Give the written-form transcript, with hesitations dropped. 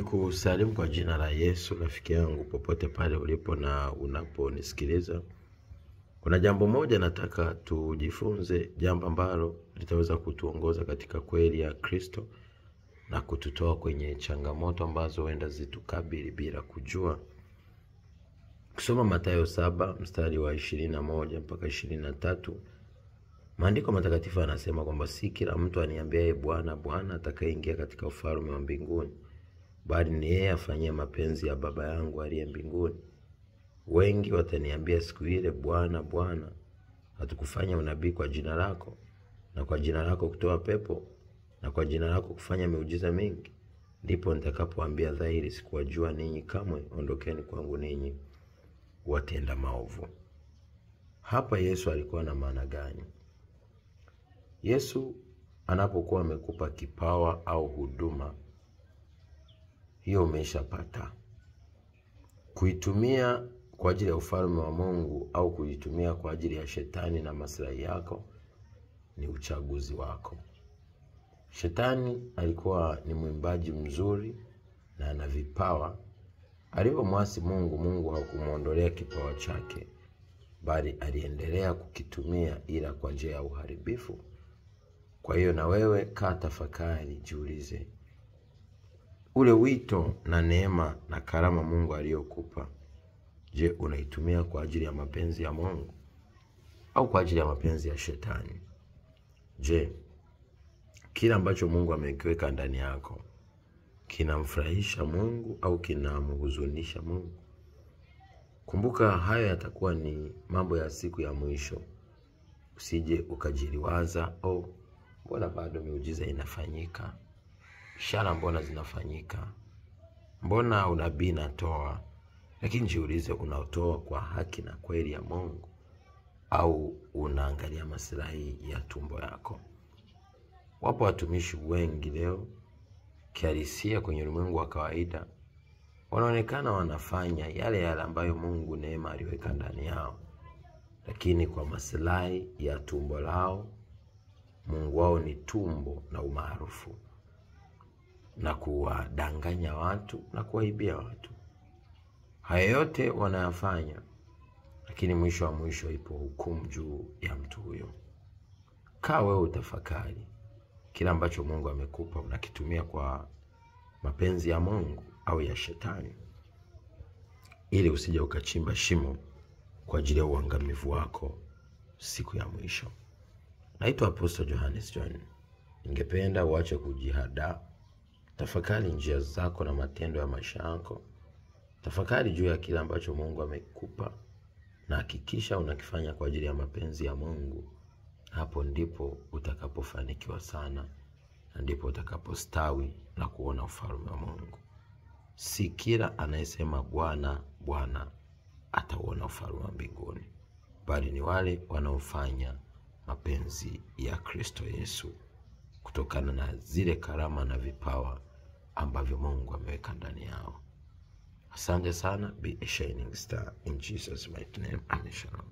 Nikusalimu kwa jina la Yesu, rafiki yangu popote pale ulipo na unaponisikiliza. Kuna jambo moja nataka tujifunze, jambo ambalo litaweza kutuongoza katika kweli ya Kristo na kututoa kwenye changamoto ambazo huenda zitukabili bila kujua. Kusoma Mathayo 7 mstari wa 21 mpaka 23. Maandiko matakatifu yanasema kwamba si kila mtu aniambiaye Bwana, Bwana atakayeingia katika ufalme wa mbinguni, bali ni yeye afanyaye mapenzi ya Baba yangu aliye mbinguni. Wengi wataniambia siku ile, Bwana, Bwana, hatukufanya unabii kwa jina lako, na kwa jina lako kutoa pepo, na kwa jina lako kufanya miujiza mingi? Ndipo nitakapoambia dhahiri, sikuwajua ninyi kamwe, ondokeni kwangu ninyi watenda maovu. Hapa Yesu alikuwa na maana gani? Yesu anapokuwa amekupa kipawa au huduma, hiyo umeshapata. Kuitumia kwa ajili ya ufalme wa Mungu au kuitumia kwa ajili ya shetani na maslahi yako ni uchaguzi wako. Shetani alikuwa ni mwimbaji mzuri na ana vipawa. Alipomwasi Mungu, Mungu hakumuondolea kipawa chake, bali aliendelea kukitumia ila kwa njia ya uharibifu. Kwa hiyo na wewe kaa tafakari, jiulize, ule wito na neema na karama Mungu aliyokupa, je, unaitumia kwa ajili ya mapenzi ya Mungu au kwa ajili ya mapenzi ya shetani? Je, kila ambacho Mungu amekiweka ndani yako kinamfurahisha Mungu au kinamhuzunisha Mungu? Kumbuka hayo yatakuwa ni mambo ya siku ya mwisho. Usije ukajiliwaza, mbona bado miujiza inafanyika? Ishara mbona zinafanyika? Mbona unabii natoa? Lakini jiulize, unaotoa kwa haki na kweli ya Mungu au unaangalia maslahi ya tumbo yako? Wapo watumishi wengi leo kihalisia kwenye ulimwengu wa kawaida wanaonekana wanafanya yale ambayo Mungu neema aliweka ndani yao, lakini kwa maslahi ya tumbo lao. Mungu wao ni tumbo na umaarufu, na kuwadanganya watu na kuwaibia watu. Haya yote wanayafanya, lakini mwisho wa mwisho ipo hukumu juu ya mtu huyo. Kaa wewe utafakari, kila ambacho Mungu amekupa unakitumia kwa mapenzi ya Mungu au ya shetani, ili usije ukachimba shimo kwa ajili ya uangamivu wako siku ya mwisho. Naitwa Apostle Johannes John. Ningependa uache kujihadaa. Tafakari njia zako na matendo ya maisha yako. Tafakari juu ya kila ambacho Mungu amekupa, na hakikisha unakifanya kwa ajili ya mapenzi ya Mungu. Hapo ndipo utakapofanikiwa sana, na ndipo utakapostawi na kuona ufalme wa Mungu. Si kila anayesema Bwana, Bwana atauona ufalme wa mbinguni, bali ni wale wanaofanya mapenzi ya Kristo Yesu kutokana na zile karama na vipawa ambavyo Mungu ameweka ndani yao. Asante sana. Be a shining star in Jesus' mighty name. Amen. Shalom.